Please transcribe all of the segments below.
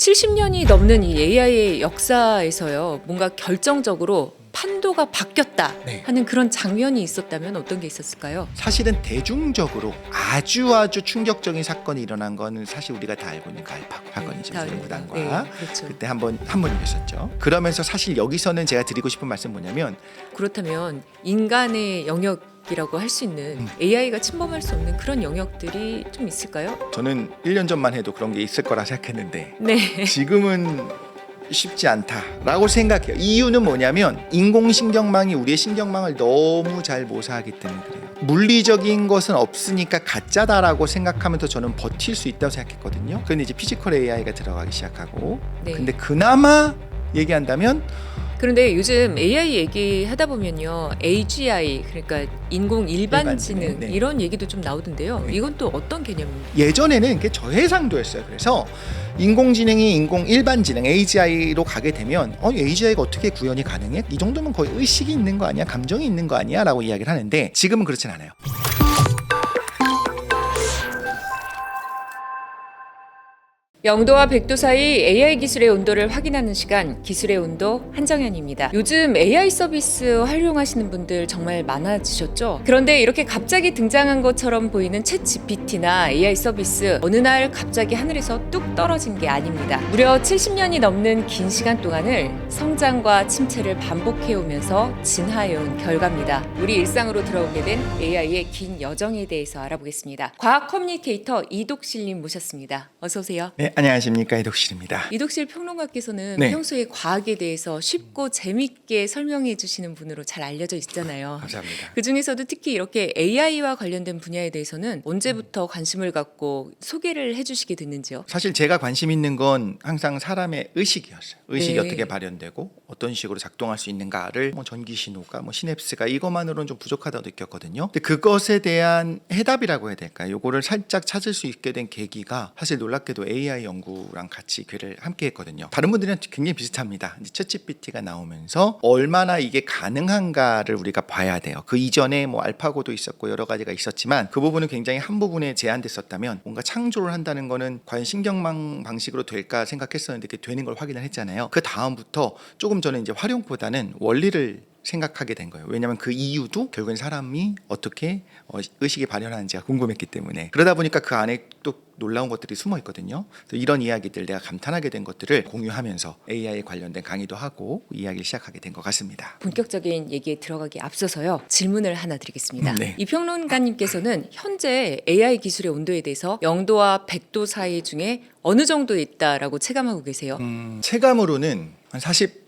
70년이 넘는 이 AI의 역사에서요, 뭔가 결정적으로 판도가 바뀌었다 네. 하는 그런 장면이 있었다면 어떤 게 있었을까요? 사실은 대중적으로 아주 충격적인 사건이 일어난 거는 사실 우리가 다 알고 있는 그 알파고 사건이죠. 다 무단과 네, 그렇죠. 그때 한 번 일었었죠. 그러면서 사실 여기서는 제가 드리고 싶은 말씀 뭐냐면 그렇다면 인간의 영역이라고 할 수 있는 AI가 침범할 수 없는 그런 영역들이 좀 있을까요? 저는 1년 전만 해도 그런 게 있을 거라 생각했는데 네. 지금은 쉽지 않다라고 생각해요. 이유는 뭐냐면 인공신경망이 우리의 신경망을 너무 잘 모사하기 때문에 그래요. 물리적인 것은 없으니까 가짜다라고 생각하면서 저는 버틸 수 있다고 생각했거든요. 그런데 이제 피지컬 AI가 들어가기 시작하고 네. 근데 그나마 얘기한다면 그런데 요즘 AI 얘기하다 보면요, AGI 그러니까 인공 일반지능 일반지능, 네. 이런 얘기도 좀 나오던데요. 네. 이건 또 어떤 개념입니까? 예전에는 그게 저해상도였어요. 그래서 인공지능이 인공 일반지능 AGI로 가게 되면 AGI가 어떻게 구현이 가능해? 이 정도면 거의 의식이 있는 거 아니야? 감정이 있는 거 아니야? 라고 이야기를 하는데 지금은 그렇진 않아요. 영도와 100도 사이 AI 기술의 온도를 확인하는 시간, 기술의 온도 한정현입니다. 요즘 AI 서비스 활용하시는 분들 정말 많아지셨죠? 그런데 이렇게 갑자기 등장한 것처럼 보이는 챗 GPT나 AI 서비스 어느 날 갑자기 하늘에서 뚝 떨어진 게 아닙니다. 무려 70년이 넘는 긴 시간 동안을 성장과 침체를 반복해오면서 진화해온 결과입니다. 우리 일상으로 들어오게 된 AI의 긴 여정에 대해서 알아보겠습니다. 과학 커뮤니케이터 이독실님 모셨습니다. 어서 오세요. 네, 안녕하십니까, 이독실입니다. 이독실 평론가께서는 네. 평소에 과학에 대해서 쉽고 재밌게 설명해 주시는 분으로 잘 알려져 있잖아요. 감사합니다. 그 중에서도 특히 이렇게 AI와 관련된 분야에 대해서는 언제부터 관심을 갖고 소개를 해주시게 됐는지요? 사실 제가 관심 있는 건 항상 사람의 의식이었어요. 의식이 네. 어떻게 발현되고 어떤 식으로 작동할 수 있는가를 전기 신호가 시냅스가 이것만으로는 좀 부족하다고 느꼈거든요. 근데 그것에 대한 해답이라고 해야 될까요? 요거를 살짝 찾을 수 있게 된 계기가 사실 놀랍게도 AI 연구랑 같이 괴를 함께 했거든요. 다른 분들은 굉장히 비슷합니다. 이제 챗GPT가 나오면서 얼마나 이게 가능한가를 우리가 봐야 돼요. 그 이전에 알파고도 있었고 여러 가지가 있었지만 그 부분은 굉장히 한 부분에 제한됐었다면 뭔가 창조를 한다는 거는 과연 신경망 방식으로 될까 생각했었는데 그게 되는 걸 확인을 했잖아요. 그 다음부터 조금 저는 이제 활용보다는 원리를 생각하게 된 거예요. 왜냐하면 그 이유도 결국엔 사람이 어떻게 의식이 발현하는지가 궁금했기 때문에. 그러다 보니까 그 안에 또 놀라운 것들이 숨어 있거든요. 그래서 이런 이야기들, 내가 감탄하게 된 것들을 공유하면서 AI에 관련된 강의도 하고 이야기를 시작하게 된 것 같습니다. 본격적인 얘기에 들어가기 앞서서요, 질문을 하나 드리겠습니다. 네. 이 평론가님께서는 현재 AI 기술의 온도에 대해서 0도와 100도 사이 중에 어느 정도에 있다라고 체감하고 계세요? 체감으로는 한 45도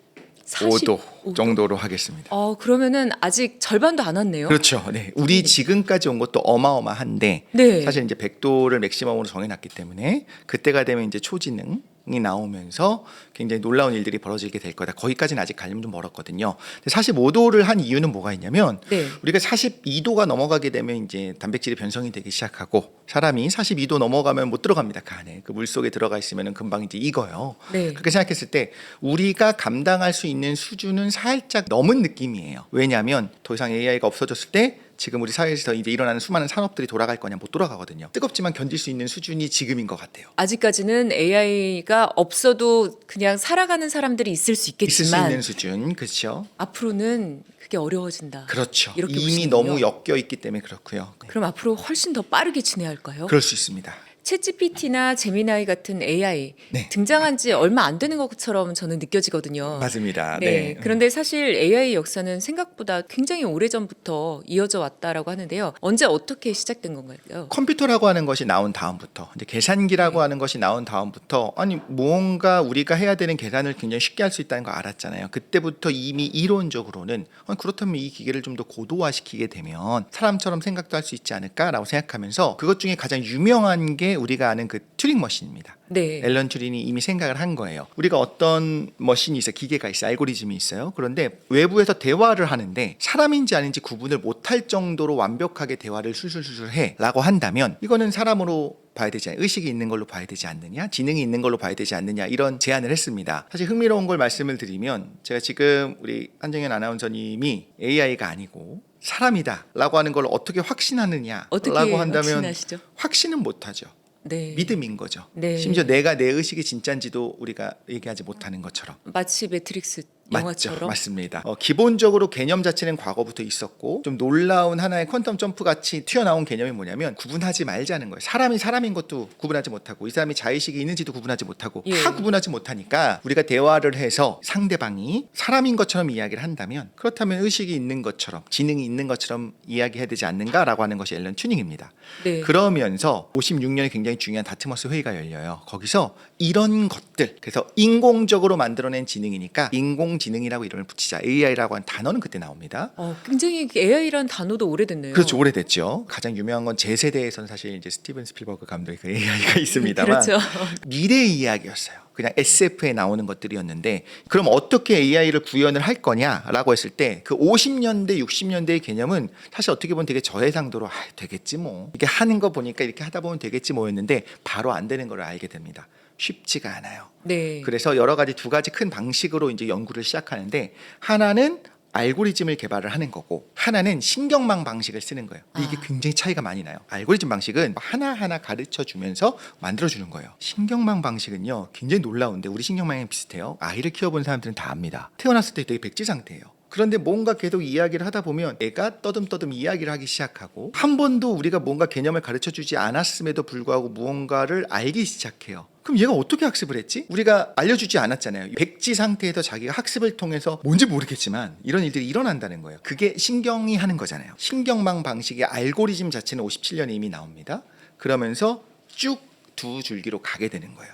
45도? 정도로 하겠습니다. 그러면은 아직 절반도 안 왔네요. 그렇죠. 네. 우리 지금까지 온 것도 어마어마한데 네. 사실 이제 100도를 맥시멈으로 정해놨기 때문에 그때가 되면 이제 초지능이 나오면서 굉장히 놀라운 일들이 벌어지게 될 거다. 거기까지는 아직 가려면 좀 멀었거든요. 근데 45도를 한 이유는 뭐가 있냐면 네. 우리가 42도가 넘어가게 되면 이제 단백질이 변성이 되기 시작하고 사람이 42도 넘어가면 못 들어갑니다. 그 안에 그 물 속에 들어가 있으면 금방 이제 익어요. 네. 그렇게 생각했을 때 우리가 감당할 수 있는 수준은 살짝 넘은 느낌이에요. 왜냐하면 더 이상 AI가 없어졌을 때 지금 우리 사회에서 이제 일어나는 수많은 산업들이 돌아갈 거냐, 못 돌아가거든요. 뜨겁지만 견딜 수 있는 수준이 지금인 것 같아요. 아직까지는 AI가 없어도 그냥 살아가는 사람들이 있을 수 있을 수 있겠지만 있는 수준, 그렇죠? 앞으로는 그게 어려워진다. 그렇죠. 이렇게 이미 보시는군요. 너무 엮여 있기 때문에 그렇고요. 그럼 앞으로 훨씬 더 빠르게 진행할 할까요? 그럴 수 있습니다. 챗GPT나 제미나이 같은 AI 네. 등장한 지 얼마 안 되는 것처럼 저는 느껴지거든요. 맞습니다. 네. 그런데 사실 AI 역사는 생각보다 굉장히 오래전부터 이어져 왔다라고 하는데요. 언제 어떻게 시작된 건가요? 컴퓨터라고 하는 것이 나온 다음부터, 이제 계산기라고 하는 것이 나온 다음부터, 아니 무언가 우리가 해야 되는 계산을 굉장히 쉽게 할 수 있다는 걸 알았잖아요. 그때부터 이미 이론적으로는 그렇다면 이 기계를 좀 더 고도화시키게 되면 사람처럼 생각도 할 수 있지 않을까라고 생각하면서 그것 중에 가장 유명한 게 우리가 아는 그 튜링 머신입니다. 네. 앨런 튜링이 이미 생각을 한 거예요. 우리가 어떤 머신이 있어요. 기계가 있어요. 알고리즘이 있어요. 그런데 외부에서 대화를 하는데 사람인지 아닌지 구분을 못할 정도로 완벽하게 대화를 술술술술 해라고 한다면 이거는 사람으로 봐야 되지 않냐, 의식이 있는 걸로 봐야 되지 않느냐, 지능이 있는 걸로 봐야 되지 않느냐, 이런 제안을 했습니다. 사실 흥미로운 걸 말씀을 드리면 제가 지금 우리 한정현 아나운서님이 AI가 아니고 사람이다 라고 하는 걸 어떻게 확신하느냐 어떻게 라고 한다면 확신하시죠? 확신은 못하죠. 네. 믿음인 거죠. 네. 심지어 내가 내 의식이 진짜인지도 우리가 얘기하지 못하는 것처럼. 마치 매트릭스 맞죠. 영화처럼. 맞습니다. 기본적으로 개념 자체는 과거부터 있었고 좀 놀라운 하나의 퀀텀 점프 같이 튀어나온 개념이 뭐냐면 구분하지 말자는 거예요. 사람이 사람인 것도 구분하지 못하고 이 사람이 자의식이 있는지도 구분하지 못하고 예. 다 구분하지 못하니까 우리가 대화를 해서 상대방이 사람인 것처럼 이야기를 한다면 그렇다면 의식이 있는 것처럼 지능이 있는 것처럼 이야기해야 되지 않는가라고 하는 것이 앨런 튜닝입니다. 네. 그러면서 56년에 굉장히 중요한 다트머스 회의가 열려요. 거기서 이런 것들, 그래서 인공적으로 만들어낸 지능이니까 인공지능이라고 이름을 붙이자. AI라고 하는 단어는 그때 나옵니다. 굉장히 AI라는 단어도 오래됐네요. 그렇죠, 오래됐죠. 가장 유명한 건 제 세대에서는 사실 이제 스티븐 스필버그 감독의 그 AI가 있습니다만 그렇죠. 미래 이야기였어요. 그냥 SF에 나오는 것들이었는데 그럼 어떻게 AI를 구현을 할 거냐라고 했을 때 그 50년대, 60년대의 개념은 사실 어떻게 보면 되게 저해상도로 되겠지 뭐 이게 하는 거 보니까 이렇게 하다 보면 되겠지 뭐였는데 바로 안 되는 걸 알게 됩니다. 쉽지가 않아요. 네. 그래서 여러 가지 두 가지 큰 방식으로 이제 연구를 시작하는데 하나는 알고리즘을 개발을 하는 거고 하나는 신경망 방식을 쓰는 거예요. 이게 굉장히 차이가 많이 나요. 알고리즘 방식은 하나하나 가르쳐 주면서 만들어 주는 거예요. 신경망 방식은요 굉장히 놀라운데 우리 신경망이 비슷해요. 아이를 키워본 사람들은 다 압니다. 태어났을 때 되게 백지 상태예요. 그런데 뭔가 계속 이야기를 하다 보면 애가 떠듬떠듬 이야기를 하기 시작하고 한 번도 우리가 뭔가 개념을 가르쳐 주지 않았음에도 불구하고 무언가를 알기 시작해요. 그럼 얘가 어떻게 학습을 했지? 우리가 알려주지 않았잖아요. 백지 상태에서 자기가 학습을 통해서 뭔지 모르겠지만 이런 일들이 일어난다는 거예요. 그게 신경이 하는 거잖아요. 신경망 방식의 알고리즘 자체는 57년에 이미 나옵니다. 그러면서 쭉 두 줄기로 가게 되는 거예요.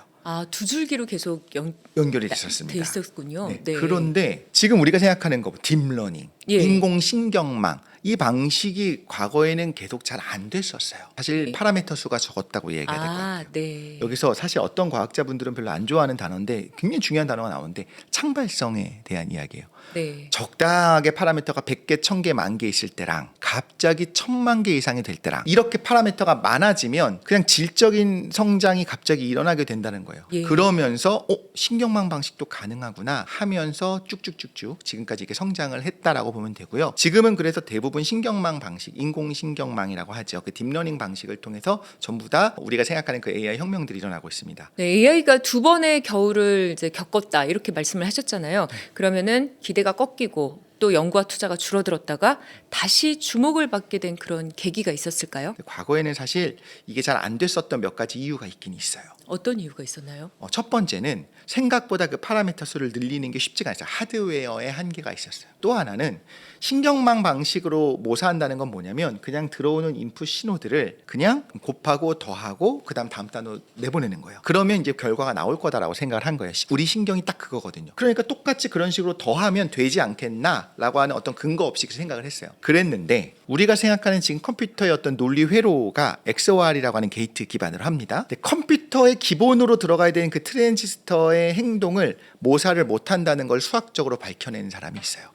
두 줄기로 계속 연결이 됐었습니다. 돼 있었군요. 네. 네. 그런데 지금 우리가 생각하는 거 딥러닝, 예. 인공신경망 이 방식이 과거에는 계속 잘 안 됐었어요. 사실 예. 파라미터 수가 적었다고 얘기해야 될 것 같아요. 네. 여기서 사실 어떤 과학자분들은 별로 안 좋아하는 단어인데 굉장히 중요한 단어가 나오는데 창발성에 대한 이야기예요. 네. 적당하게 파라미터가 100개, 1000개, 10,000개 있을 때랑 갑자기 1000만 개 이상이 될 때랑 이렇게 파라미터가 많아지면 그냥 질적인 성장이 갑자기 일어나게 된다는 거예요. 예. 그러면서 신경망 방식도 가능하구나 하면서 쭉쭉쭉쭉 지금까지 이렇게 성장을 했다라고 보면 되고요. 지금은 그래서 대부분 신경망 방식, 인공신경망이라고 하죠. 그 딥러닝 방식을 통해서 전부 다 우리가 생각하는 그 AI 혁명들이 일어나고 있습니다. 네, AI가 두 번의 겨울을 이제 겪었다 이렇게 말씀을 하셨잖아요. 그러면은 기대가 꺾이고 또 연구와 투자가 줄어들었다가 다시 주목을 받게 된 그런 계기가 있었을까요? 과거에는 사실 이게 잘 안 됐었던 몇 가지 이유가 있긴 있어요. 어떤 이유가 있었나요? 첫 번째는 생각보다 그 파라미터 수를 늘리는 게 쉽지가 않았어요. 하드웨어의 한계가 있었어요. 또 하나는 신경망 방식으로 모사한다는 건 뭐냐면 그냥 들어오는 인풋 신호들을 그냥 곱하고 더하고 그다음 다음 단어 내보내는 거예요. 그러면 이제 결과가 나올 거다라고 생각을 한 거예요. 우리 신경이 딱 그거거든요. 그러니까 똑같이 그런 식으로 더하면 되지 않겠나라고 하는 어떤 근거 없이 생각을 했어요. 그랬는데 우리가 생각하는 지금 컴퓨터의 어떤 논리 회로가 XOR이라고 하는 게이트 기반으로 합니다. 근데 컴퓨터의 기본으로 들어가야 되는 그 트랜지스터의 행동을 모사를 못한다는 걸 수학적으로 밝혀내는 사람이 있어요.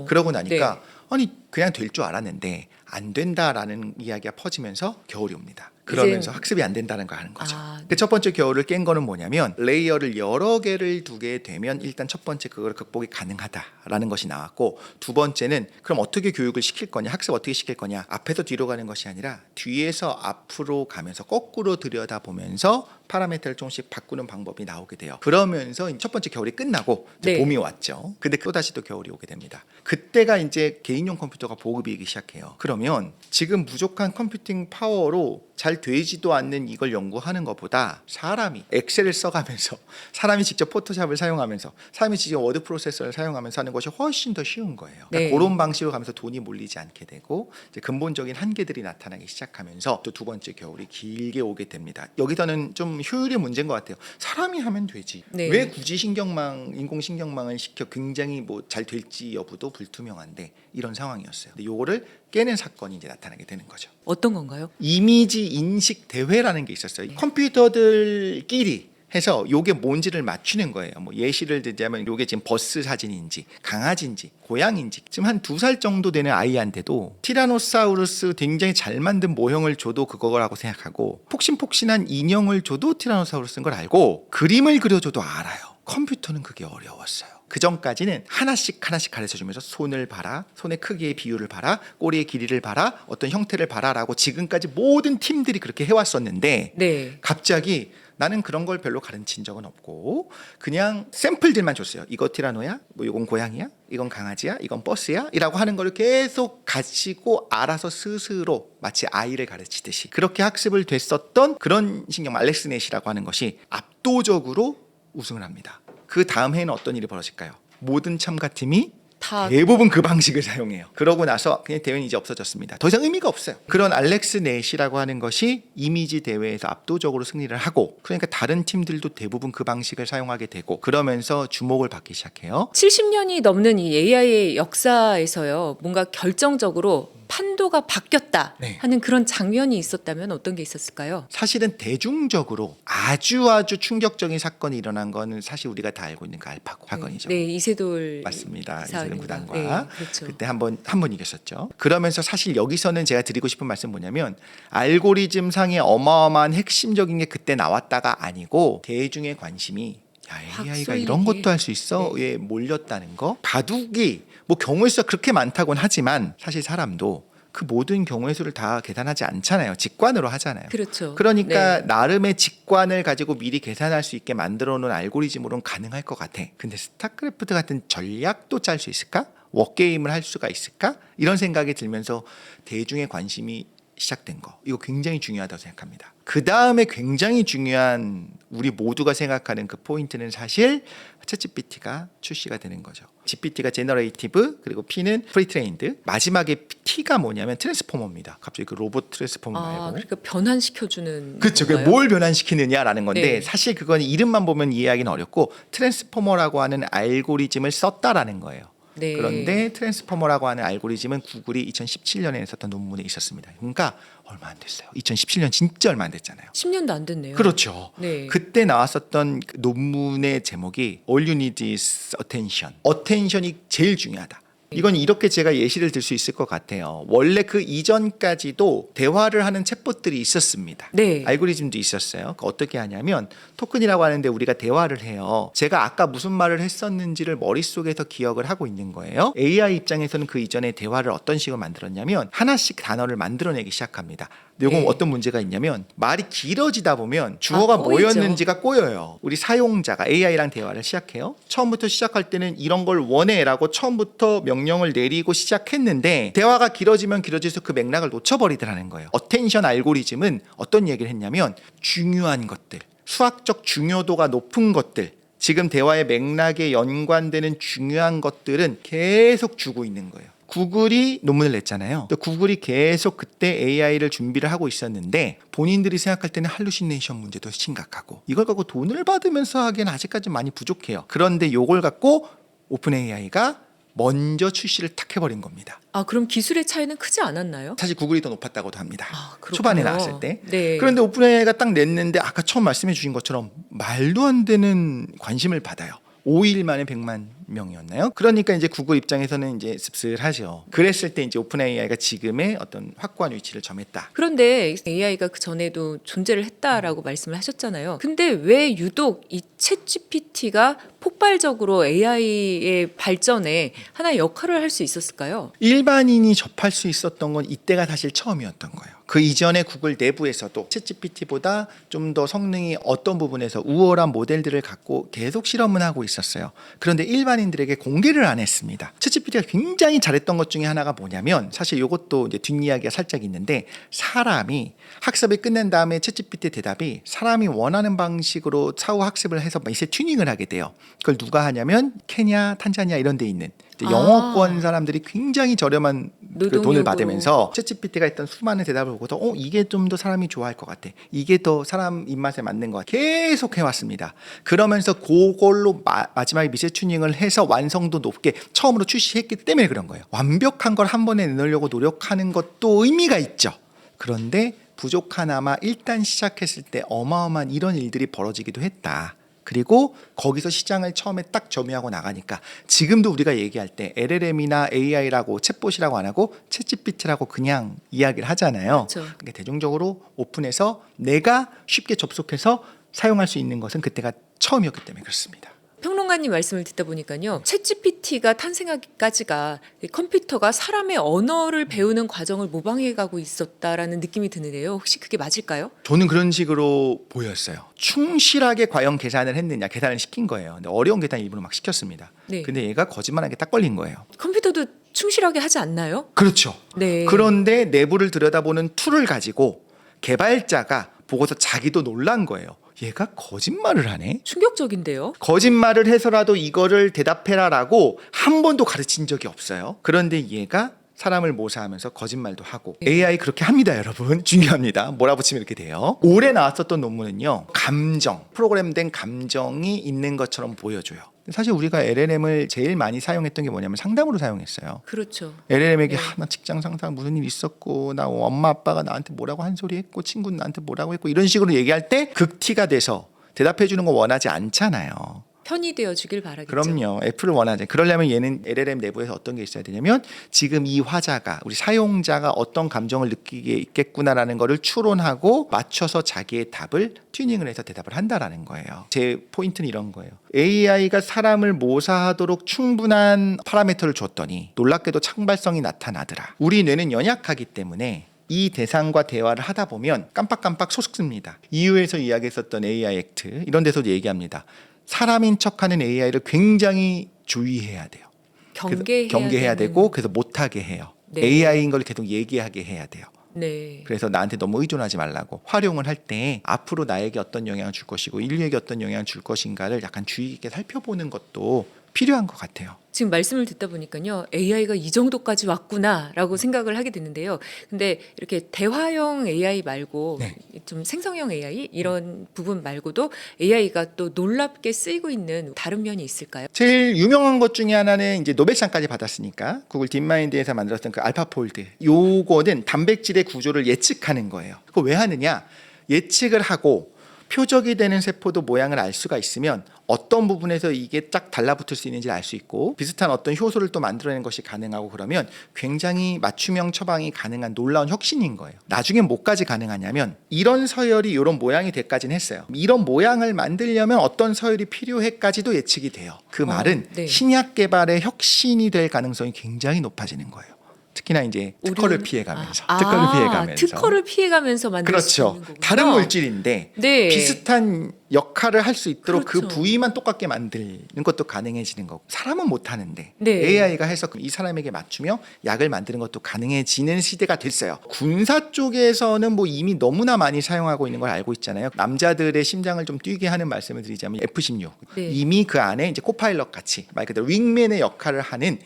그러고 나니까 아니 그냥 될 줄 알았는데 안 된다라는 이야기가 퍼지면서 겨울이 옵니다. 그러면서 학습이 안 된다는 걸 아는 거죠. 그 첫 번째 겨울을 깬 거는 뭐냐면 레이어를 여러 개를 두게 되면 일단 첫 번째 그걸 극복이 가능하다라는 것이 나왔고 두 번째는 그럼 어떻게 교육을 시킬 거냐, 학습 어떻게 시킬 거냐, 앞에서 뒤로 가는 것이 아니라 뒤에서 앞으로 가면서 거꾸로 들여다보면서 파라미터를 조금씩 바꾸는 방법이 나오게 돼요. 그러면서 첫 번째 겨울이 끝나고 이제 봄이 왔죠. 근데 또 다시 또 겨울이 오게 됩니다. 그때가 이제 개인용 컴퓨터가 보급이기 시작해요. 그러면 지금 부족한 컴퓨팅 파워로 잘 되지도 않는 이걸 연구하는 것보다 사람이 엑셀을 써가면서 사람이 직접 포토샵을 사용하면서 사람이 직접 워드 프로세서를 사용하면서 하는 것이 훨씬 더 쉬운 거예요. 그러니까 그런 방식으로 가면서 돈이 몰리지 않게 되고 이제 근본적인 한계들이 나타나기 시작하면서 또 두 번째 겨울이 길게 오게 됩니다. 여기서는 좀 효율의 문제인 것 같아요. 사람이 하면 되지. 왜 굳이 인공신경망을 시켜 굉장히 뭐 잘 될지 여부도 불투명한데 이런 상황이었어요. 근데 요거를 깨는 사건이 이제 나타나게 되는 거죠. 어떤 건가요? 이미지 인식 대회라는 게 있었어요. 컴퓨터들끼리 해서 요게 뭔지를 맞추는 거예요. 뭐 예시를 들자면 요게 지금 버스 사진인지 강아지인지 고양인지 지금 한 2살 정도 되는 아이한테도 티라노사우루스 굉장히 잘 만든 모형을 줘도 그거라고 생각하고 폭신폭신한 인형을 줘도 티라노사우루스인 걸 알고 그림을 그려줘도 알아요. 컴퓨터는 그게 어려웠어요. 그 전까지는 하나씩 가르쳐주면서 손을 봐라, 손의 크기의 비율을 봐라, 꼬리의 길이를 봐라, 어떤 형태를 봐라라고 지금까지 모든 팀들이 그렇게 해왔었는데 네. 갑자기 나는 그런 걸 별로 가르친 적은 없고 그냥 샘플들만 줬어요. 이거 티라노야? 뭐 이건 고양이야? 이건 강아지야? 이건 버스야? 이라고 하는 걸 계속 가지고 알아서 스스로 마치 아이를 가르치듯이 그렇게 학습을 됐었던 그런 신경 알렉스 넷이라고 하는 것이 압도적으로 우승을 합니다. 그 다음 해에는 어떤 일이 벌어질까요? 모든 참가팀이 다 대부분 그 방식을 사용해요. 그러고 나서 그냥 대회는 이제 없어졌습니다. 더 이상 의미가 없어요. 그런 알렉스 넷이라고 하는 것이 이미지 대회에서 압도적으로 승리를 하고 그러니까 다른 팀들도 대부분 그 방식을 사용하게 되고 그러면서 주목을 받기 시작해요. 70년이 넘는 이 AI의 역사에서요. 뭔가 결정적으로 판도가 바뀌었다 네. 하는 그런 장면이 있었다면 어떤 게 있었을까요? 사실은 대중적으로 아주 충격적인 사건이 일어난 거는 사실 우리가 다 알고 있는 그 알파고 사건이죠. 네, 이세돌 맞습니다. 이사입니다. 이세돌 구단과 네, 그렇죠. 그때 한 번 이겼었죠. 그러면서 사실 여기서는 제가 드리고 싶은 말씀 뭐냐면 알고리즘 상의 어마어마한 핵심적인 게 그때 나왔다가 아니고 대중의 관심이 야, AI가 확 이런 쏠리게. 것도 할 수 있어? 네. 예, 몰렸다는 거. 바둑이 뭐 경우의 수가 그렇게 많다고는 하지만 사실 사람도 그 모든 경우의 수를 다 계산하지 않잖아요. 직관으로 하잖아요. 그렇죠. 그러니까 네. 나름의 직관을 가지고 미리 계산할 수 있게 만들어 놓은 알고리즘으로는 가능할 것 같아. 근데 스타크래프트 같은 전략도 짤 수 있을까? 워게임을 할 수가 있을까? 이런 생각이 들면서 대중의 관심이 시작된 거. 이거 굉장히 중요하다고 생각합니다. 그 다음에 굉장히 중요한 우리 모두가 생각하는 그 포인트는 사실 챗GPT가 출시가 되는 거죠. GPT가 제너레이티브 그리고 P는 프리트레인드. 마지막에 T가 뭐냐면 트랜스포머입니다. 갑자기 그 로봇 트랜스포머 말고. 그러니까 변환시켜주는 그렇죠. 건가요? 뭘 변환시키느냐라는 건데 네. 사실 그건 이름만 보면 이해하기는 어렵고 트랜스포머라고 하는 알고리즘을 썼다라는 거예요. 네. 그런데 트랜스포머라고 하는 알고리즘은 구글이 2017년에 썼던 논문에 있었습니다. 그러니까 얼마 안 됐어요. 2017년 진짜 얼마 안 됐잖아요. 10년도 안 됐네요. 그렇죠. 네. 그때 나왔었던 그 논문의 제목이 All You Need is Attention. Attention이 제일 중요하다. 이건 이렇게 제가 예시를 들 수 있을 것 같아요. 원래 그 이전까지도 대화를 하는 챗봇들이 있었습니다. 네. 알고리즘도 있었어요. 어떻게 하냐면 토큰이라고 하는데 우리가 대화를 해요. 제가 아까 무슨 말을 했었는지를 머릿속에서 기억을 하고 있는 거예요. AI 입장에서는 그 이전에 대화를 어떤 식으로 만들었냐면 하나씩 단어를 만들어내기 시작합니다. 근데 이건 네. 어떤 문제가 있냐면 말이 길어지다 보면 주어가 꼬이죠. 뭐였는지가 꼬여요. 우리 사용자가 AI랑 대화를 시작해요. 처음부터 시작할 때는 이런 걸 원해라고 처음부터 명령을 내리고 시작했는데 대화가 길어지면 길어질수록 그 맥락을 놓쳐버리더라는 거예요. 어텐션 알고리즘은 어떤 얘기를 했냐면 중요한 것들, 수학적 중요도가 높은 것들, 지금 대화의 맥락에 연관되는 중요한 것들은 계속 주고 있는 거예요. 구글이 논문을 냈잖아요. 또 구글이 계속 그때 AI를 준비를 하고 있었는데 본인들이 생각할 때는 할루시네이션 문제도 심각하고 이걸 갖고 돈을 받으면서 하기에는 아직까지 많이 부족해요. 그런데 이걸 갖고 오픈 AI가 먼저 출시를 탁 해버린 겁니다. 그럼 기술의 차이는 크지 않았나요? 사실 구글이 더 높았다고도 합니다. 그렇군요. 초반에 나왔을 때. 네. 그런데 오픈 AI가 딱 냈는데 아까 처음 말씀해 주신 것처럼 말도 안 되는 관심을 받아요. 5일 만에 100만 명이었나요? 그러니까 이제 구글 입장에서는 이제 씁쓸하죠. 그랬을 때 이제 오픈 AI가 지금의 어떤 확고한 위치를 점했다. 그런데 AI가 그 전에도 존재를 했다라고 말씀을 하셨잖아요. 근데 왜 유독 이 챗GPT가 폭발적으로 AI의 발전에 하나의 역할을 할 수 있었을까요? 일반인이 접할 수 있었던 건 이때가 사실 처음이었던 거예요. 그 이전에 구글 내부에서도 챗GPT보다 좀 더 성능이 어떤 부분에서 우월한 모델들을 갖고 계속 실험을 하고 있었어요. 그런데 일반인들에게 공개를 안 했습니다. 챗GPT가 굉장히 잘했던 것 중에 하나가 뭐냐면 사실 이것도 이제 뒷이야기가 살짝 있는데 사람이 학습을 끝낸 다음에 챗GPT 대답이 사람이 원하는 방식으로 차후 학습을 해서 이제 튜닝을 하게 돼요. 그걸 누가 하냐면 케냐, 탄자니아 이런 데 있는 영어권 사람들이 굉장히 저렴한 그 돈을 노동요구로. 받으면서 챗GPT가 했던 수많은 대답을 보고서 이게 좀 더 사람이 좋아할 것 같아. 이게 더 사람 입맛에 맞는 것 같아. 계속 해왔습니다. 그러면서 그걸로 마지막에 미세 튜닝을 해서 완성도 높게 처음으로 출시했기 때문에 그런 거예요. 완벽한 걸 한 번에 내놓으려고 노력하는 것도 의미가 있죠. 그런데 부족하나마 일단 시작했을 때 어마어마한 이런 일들이 벌어지기도 했다. 그리고 거기서 시장을 처음에 딱 점유하고 나가니까 지금도 우리가 얘기할 때 LLM이나 AI라고 챗봇이라고 안 하고 챗GPT라고 그냥 이야기를 하잖아요. 그렇죠. 그러니까 대중적으로 오픈해서 내가 쉽게 접속해서 사용할 수 있는 것은 그때가 처음이었기 때문에 그렇습니다. 평론가님 말씀을 듣다 보니까요. 챗GPT가 탄생하기까지가 컴퓨터가 사람의 언어를 배우는 과정을 모방해가고 있었다라는 느낌이 드는데요. 혹시 그게 맞을까요? 저는 그런 식으로 보였어요. 충실하게 과연 계산을 했느냐, 계산을 시킨 거예요. 근데 어려운 계산 일부러 막 시켰습니다. 네. 근데 얘가 거짓말한 게 딱 걸린 거예요. 컴퓨터도 충실하게 하지 않나요? 그렇죠. 네. 그런데 내부를 들여다보는 툴을 가지고 개발자가 보고서 자기도 놀란 거예요. 얘가 거짓말을 하네? 충격적인데요. 거짓말을 해서라도 이거를 대답해라라고 한 번도 가르친 적이 없어요. 그런데 얘가 사람을 모사하면서 거짓말도 하고 AI 그렇게 합니다, 여러분. 중요합니다. 몰아붙이면 이렇게 돼요. 올해 나왔었던 논문은요. 감정, 프로그램된 감정이 있는 것처럼 보여줘요. 사실 우리가 LLM을 제일 많이 사용했던 게 뭐냐면 상담으로 사용했어요. 그렇죠. LLM에게 네. 나 직장 상사 무슨 일 있었고 나 엄마 아빠가 나한테 뭐라고 한 소리 했고 친구는 나한테 뭐라고 했고 이런 식으로 얘기할 때 극티가 돼서 대답해 주는 거 원하지 않잖아요. 편이 되어주길 바라겠죠. 그럼요. 애플을 원하죠. 그러려면 얘는 LLM 내부에서 어떤 게 있어야 되냐면 지금 이 화자가 우리 사용자가 어떤 감정을 느끼게 있겠구나라는 거를 추론하고 맞춰서 자기의 답을 튜닝을 해서 대답을 한다라는 거예요. 제 포인트는 이런 거예요. AI가 사람을 모사하도록 충분한 파라미터를 줬더니 놀랍게도 창발성이 나타나더라. 우리 뇌는 연약하기 때문에 이 대상과 대화를 하다 보면 깜빡깜빡 속습니다. EU에서 이야기했었던 AI 액트 이런 데서도 얘기합니다. 사람인 척하는 AI를 굉장히 주의해야 돼요. 경계해야 되고 그래서 못하게 해요. 네. AI인 걸 계속 얘기하게 해야 돼요. 네. 그래서 나한테 너무 의존하지 말라고 활용을 할 때 앞으로 나에게 어떤 영향을 줄 것이고 인류에게 어떤 영향을 줄 것인가를 약간 주의 깊게 살펴보는 것도 필요한 것 같아요. 지금 말씀을 듣다 보니까요. AI가 이 정도까지 왔구나라고 생각을 하게 되는데요. 근데 이렇게 대화형 AI 말고 네. 좀 생성형 AI 이런 부분 말고도 AI가 또 놀랍게 쓰이고 있는 다른 면이 있을까요? 제일 유명한 것 중에 하나는 이제 노벨상까지 받았으니까 구글 딥마인드에서 만들었던 그 알파폴드. 요거는 단백질의 구조를 예측하는 거예요. 그거 왜 하느냐? 예측을 하고 표적이 되는 세포도 모양을 알 수가 있으면 어떤 부분에서 이게 쫙 달라붙을 수 있는지 알 수 있고 비슷한 어떤 효소를 또 만들어내는 것이 가능하고 그러면 굉장히 맞춤형 처방이 가능한 놀라운 혁신인 거예요. 나중에 뭐까지 가능하냐면 이런 서열이 이런 모양이 돼까지는 했어요. 이런 모양을 만들려면 어떤 서열이 필요해까지도 예측이 돼요. 그 말은 네. 신약 개발의 혁신이 될 가능성이 굉장히 높아지는 거예요. 특히나 이제 특허를 피해가면서 특허를 피해가면서 특허를 피해가면서 만들 수 그렇죠. 있는 거군요. 다른 물질인데 네. 비슷한 역할을 할 수 있도록 그렇죠. 그 부위만 똑같게 만드는 것도 가능해지는 거고 사람은 못 하는데 네. AI가 해서 이 사람에게 맞추며 약을 만드는 것도 가능해지는 시대가 됐어요. 군사 쪽에서는 뭐 이미 너무나 많이 사용하고 있는 걸 알고 있잖아요. 남자들의 심장을 좀 뛰게 하는 말씀을 드리자면 F-16 네. 이미 그 안에 이제 코파일럿 같이 말 그대로 윙맨의 역할을 하는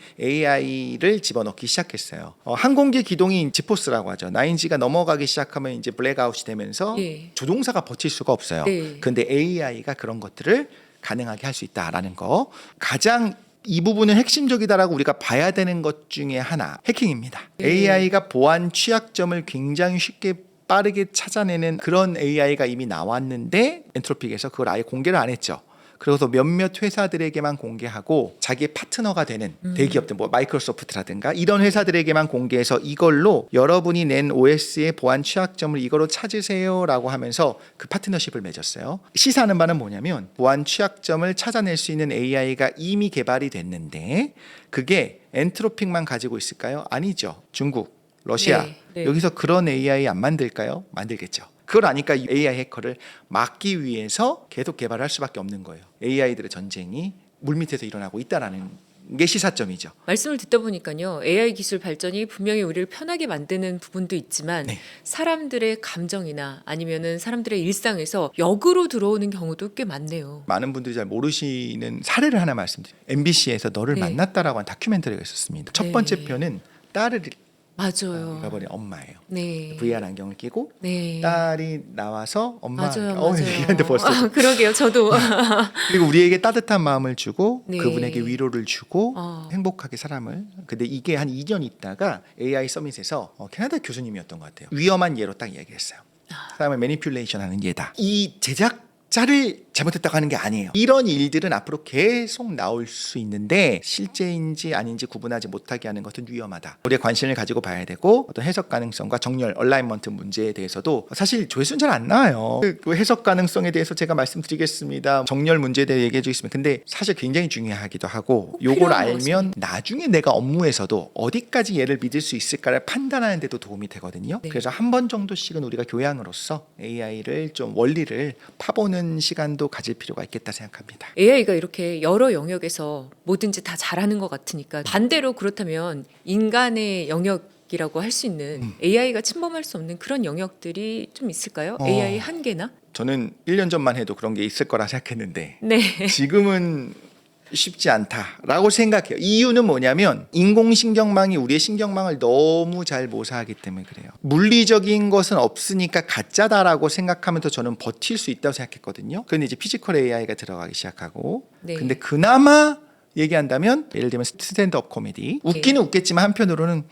AI를 집어넣기 시작했어요. 항공기 기동이 지포스라고 하죠. 9G가 넘어가기 시작하면 이제 블랙아웃이 되면서 네. 조종사가 버틸 수가 없어요. 네. 근데 AI가 그런 것들을 가능하게 할 수 있다라는 거. 가장 이 부분은 핵심적이다라고 우리가 봐야 되는 것 중에 하나 해킹입니다. 네. AI가 보안 취약점을 굉장히 쉽게 빠르게 찾아내는 그런 AI가 이미 나왔는데 엔트로픽에서 그걸 아예 공개를 안 했죠. 그래서 몇몇 회사들에게만 공개하고 자기의 파트너가 되는 대기업들 뭐 마이크로소프트라든가 이런 회사들에게만 공개해서 이걸로 여러분이 낸 OS의 보안 취약점을 이걸로 찾으세요라고 하면서 그 파트너십을 맺었어요. 시사하는 바는 뭐냐면 보안 취약점을 찾아낼 수 있는 AI가 이미 개발이 됐는데 그게 엔트로픽만 가지고 있을까요? 아니죠. 중국, 러시아 네. 여기서 그런 AI 안 만들까요? 만들겠죠. 그걸 아니까 AI 해커를 막기 위해서 계속 개발할 수밖에 없는 거예요. AI들의 전쟁이 물밑에서 일어나고 있다라는 게 시사점이죠. 말씀을 듣다 보니까요. AI 기술 발전이 분명히 우리를 편하게 만드는 부분도 있지만 네. 사람들의 감정이나 아니면은 사람들의 일상에서 역으로 들어오는 경우도 꽤 많네요. 많은 분들이 잘 모르시는 사례를 하나 말씀드려요. MBC에서 너를 네. 만났다라고 한 다큐멘터리가 있었습니다. 첫 네. 번째 편은 딸을 맞아요. 잃어버린 엄마예요. 네. VR 안경을 끼고 네. 딸이 나와서 엄마 맞아요. 얘기하는데 벌써 그러게요. 저도 그리고 우리에게 따뜻한 마음을 주고 네. 그분에게 위로를 주고 어. 행복하게 사람을 근데 이게 한 2년 있다가 AI 서밋에서 캐나다 교수님이었던 것 같아요. 위험한 예로 딱 이야기했어요. 사람을 매니퓰레이션 하는 예다. 이 제작자를 잘못했다고 하는 게 아니에요. 이런 일들은 앞으로 계속 나올 수 있는데 실제인지 아닌지 구분하지 못하게 하는 것은 위험하다. 우리의 관심을 가지고 봐야 되고 어떤 해석 가능성과 정렬, 얼라이먼트 문제에 대해서도 사실 조회수는 잘 안 나와요. 그 해석 가능성에 대해서 제가 말씀드리겠습니다. 정렬 문제에 대해 얘기해 주겠습니다. 근데 사실 굉장히 중요하기도 하고 요걸 알면 나중에 내가 업무에서도 어디까지 얘를 믿을 수 있을까를 판단하는 데도 도움이 되거든요. 네. 그래서 한 번 정도씩은 우리가 교양으로서 AI를 좀 원리를 파보는 시간도 가질 필요가 있겠다 생각합니다. AI가 이렇게 여러 영역에서 뭐든지 다 잘하는 것 같으니까 반대로 그렇다면 인간의 영역이라고 할 수 있는 AI가 침범할 수 없는 그런 영역들이 좀 있을까요? AI 한계나? 저는 1년 전만 해도 그런 게 있을 거라 생각했는데 네. 지금은 쉽지 않다라고 생각해요. 이유는 뭐냐면 인공신경망이 우리의 신경망을 너무 잘 모사하기 때문에 그래요. 물리적인 것은 없으니까 가짜다라고 생각하면서 저는 버틸 수 있다고 생각했거든요. 그런데 이제 피지컬 AI가 들어가기 시작하고 네. 근데 그나마 얘기한다면 예를 들면 스탠드업 코미디 웃기는 웃겠지만 한편으로는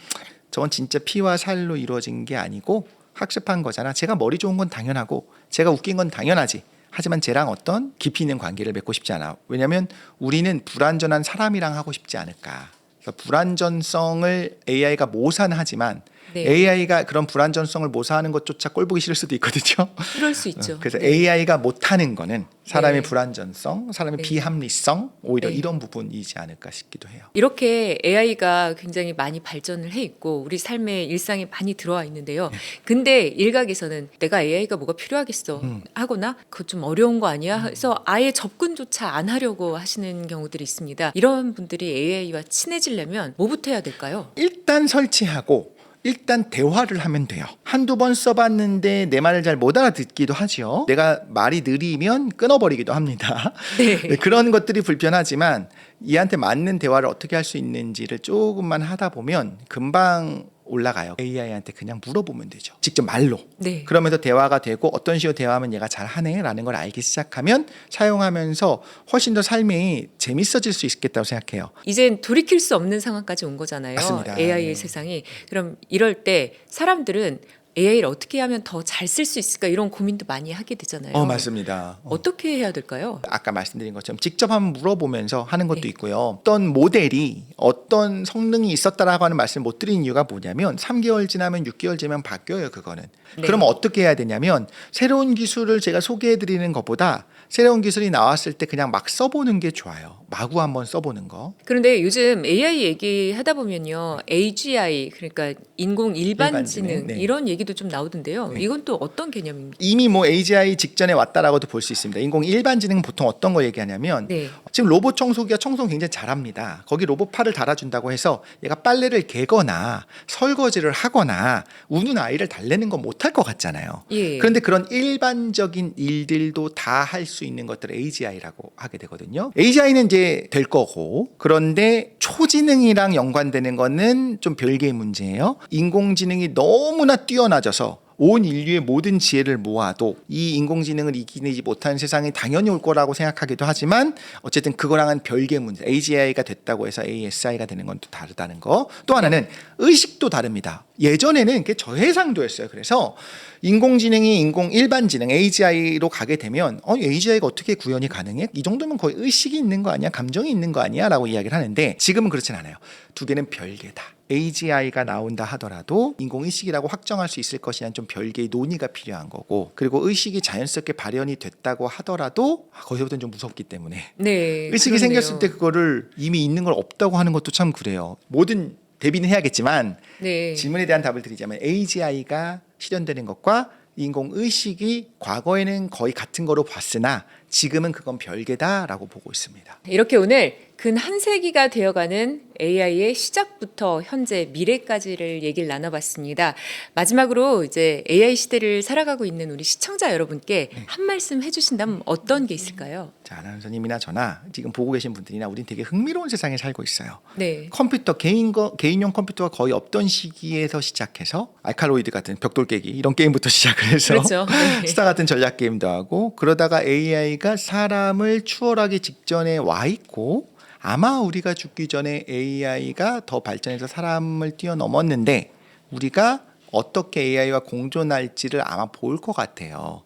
저건 진짜 피와 살로 이루어진 게 아니고 학습한 거잖아. 제가 머리 좋은 건 당연하고 제가 웃긴 건 당연하지. 하지만 쟤랑 어떤 깊이 있는 관계를 맺고 싶지 않아. 왜냐하면 우리는 불완전한 사람이랑 하고 싶지 않을까. 그러니까 불완전성을 AI가 모산하지만 네. AI가 그런 불완전성을 모사하는 것조차 꼴보기 싫을 수도 있거든요. 그럴 수 있죠. 그래서 네. AI가 못하는 거는 사람의 네. 불완전성, 사람의 네. 비합리성 오히려 네. 이런 부분이지 않을까 싶기도 해요. 이렇게 AI가 굉장히 많이 발전을 해 있고 우리 삶의 일상에 많이 들어와 있는데요. 근데 일각에서는 내가 AI가 뭐가 필요하겠어 하거나 그거 좀 어려운 거 아니야? 해서 아예 접근조차 안 하려고 하시는 경우들이 있습니다. 이런 분들이 AI와 친해지려면 뭐부터 해야 될까요? 일단 설치하고 일단 대화를 하면 돼요. 한두 번 써봤는데 내 말을 잘 못 알아듣기도 하죠. 내가 말이 느리면 끊어버리기도 합니다. 네. 네, 그런 것들이 불편하지만 이한테 맞는 대화를 어떻게 할 수 있는지를 조금만 하다 보면 금방 올라가요. AI한테 그냥 물어보면 되죠. 직접 말로. 네. 그러면서 대화가 되고 어떤 식으로 대화하면 얘가 잘하네 라는 걸 알기 시작하면 사용하면서 훨씬 더 삶이 재밌어질 수 있겠다고 생각해요. 이젠 돌이킬 수 없는 상황까지 온 거잖아요. 맞습니다. AI의 네. 세상이. 그럼 이럴 때 사람들은 AI를 어떻게 하면 더 잘 쓸 수 있을까 이런 고민도 많이 하게 되잖아요. 맞습니다. 어떻게 해야 될까요? 아까 말씀드린 것처럼 직접 한번 물어보면서 하는 것도 네. 있고요. 어떤 모델이 어떤 성능이 있었다라고 하는 말씀을 못 드린 이유가 뭐냐면 3개월 지나면 6개월 지나면 바뀌어요. 그거는. 네. 그러면 어떻게 해야 되냐면 새로운 기술을 제가 소개해드리는 것보다 새로운 기술이 나왔을 때 그냥 막 써보는 게 좋아요. 마구 한번 써보는 거. 그런데 요즘 AI 얘기하다 보면요. AGI 그러니까 인공 일반지능 일반지능, 네. 이런 얘기도 좀 나오던데요. 네. 이건 또 어떤 개념입니까? 이미 뭐 AGI 직전에 왔다라고도 볼 수 있습니다. 인공 일반지능은 보통 어떤 거 얘기하냐면 네. 지금 로봇 청소기가 청소 굉장히 잘합니다. 거기 로봇 팔을 달아준다고 해서 얘가 빨래를 개거나 설거지를 하거나 우는 아이를 달래는 건 못할 것 같잖아요. 예. 그런데 그런 일반적인 일들도 다 할 수 있는 것들을 AGI라고 하게 되거든요. AGI는 이제 될 거고 그런데 초지능이랑 연관되는 거는 좀 별개의 문제예요. 인공지능이 너무나 뛰어나져서 온 인류의 모든 지혜를 모아도 이 인공지능을 이기지 못하는 세상이 당연히 올 거라고 생각하기도 하지만 어쨌든 그거랑은 별개의 문제. AGI가 됐다고 해서 ASI가 되는 건 또 다르다는 거. 또 하나는 의식도 다릅니다. 예전에는 그게 저해상도였어요. 그래서 인공지능이 인공 일반지능 AGI로 가게 되면 AGI가 어떻게 구현이 가능해? 이 정도면 거의 의식이 있는 거 아니야? 감정이 있는 거 아니야? 라고 이야기를 하는데 지금은 그렇진 않아요. 두 개는 별개다. AGI가 나온다 하더라도 인공의식이라고 확정할 수 있을 것이냐는 좀 별개의 논의가 필요한 거고 그리고 의식이 자연스럽게 발현이 됐다고 하더라도 거기서부터는 좀 무섭기 때문에 네. 의식이 그렇네요. 생겼을 때 그거를 이미 있는 걸 없다고 하는 것도 참 그래요. 모든 대비는 해야겠지만 네. 질문에 대한 답을 드리자면 AGI가 실현되는 것과 인공의식이 과거에는 거의 같은 거로 봤으나 지금은 그건 별개다라고 보고 있습니다. 이렇게 오늘 근 한 세기가 되어가는 AI의 시작부터 현재 미래까지를 얘기를 나눠봤습니다. 마지막으로 이제 AI 시대를 살아가고 있는 우리 시청자 여러분께 한 말씀 해주신다면 어떤 게 있을까요? 자, 아나운서님이나 저나 지금 보고 계신 분들이나 우린 되게 흥미로운 세상에 살고 있어요. 네. 컴퓨터 개인용 컴퓨터가 거의 없던 시기에서 시작해서 알칼로이드 같은 벽돌 깨기 이런 게임부터 시작을 해서 그렇죠. 네. 스타 같은 전략 게임도 하고 그러다가 AI가 사람을 추월하기 직전에 와 있고 아마 우리가 죽기 전에 AI가 더 발전해서 사람을 뛰어넘었는데 우리가 어떻게 AI와 공존할지를 아마 볼 것 같아요.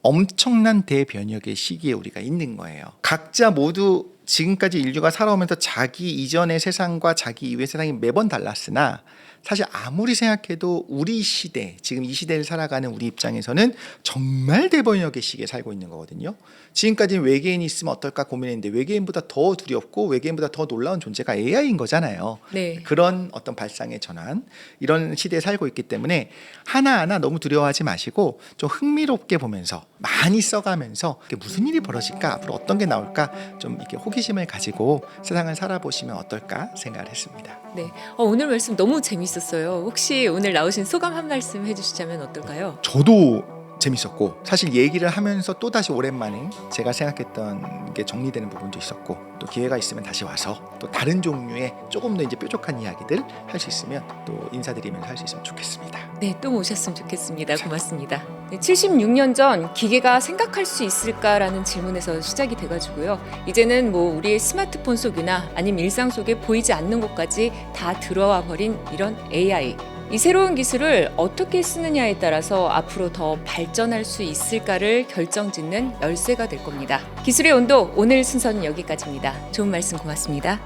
엄청난 대변혁의 시기에 우리가 있는 거예요. 각자 모두 지금까지 인류가 살아오면서 자기 이전의 세상과 자기 이후의 세상이 매번 달랐으나 사실 아무리 생각해도 우리 시대, 지금 이 시대를 살아가는 우리 입장에서는 정말 대변혁의 시기에 살고 있는 거거든요. 지금까지는 외계인이 있으면 어떨까 고민했는데 외계인보다 더 두렵고 외계인보다 더 놀라운 존재가 AI인 거잖아요. 네. 그런 어떤 발상의 전환, 이런 시대에 살고 있기 때문에 하나하나 너무 두려워하지 마시고 좀 흥미롭게 보면서 많이 써가면서 이게 무슨 일이 벌어질까, 앞으로 어떤 게 나올까 좀 이렇게 호기심을 가지고 세상을 살아보시면 어떨까 생각을 했습니다. 네. 오늘 말씀 너무 재밌었어요. 혹시 오늘 나오신 소감 한 말씀 해주시자면 어떨까요? 저도 재밌었고 사실 얘기를 하면서 또다시 오랜만에 제가 생각했던 게 정리되는 부분도 있었고 또 기회가 있으면 다시 와서 또 다른 종류의 조금 더 이제 뾰족한 이야기들 할 수 있으면 또 인사드리면서 할 수 있으면 좋겠습니다. 네, 또 모셨으면 좋겠습니다. 고맙습니다. 네, 76년 전 기계가 생각할 수 있을까라는 질문에서 시작이 돼가지고요. 이제는 뭐 우리의 스마트폰 속이나 아니면 일상 속에 보이지 않는 곳까지 다 들어와 버린 이런 AI. 이 새로운 기술을 어떻게 쓰느냐에 따라서 앞으로 더 발전할 수 있을까를 결정짓는 열쇠가 될 겁니다. 기술의 온도 오늘 순서는 여기까지입니다. 좋은 말씀 고맙습니다.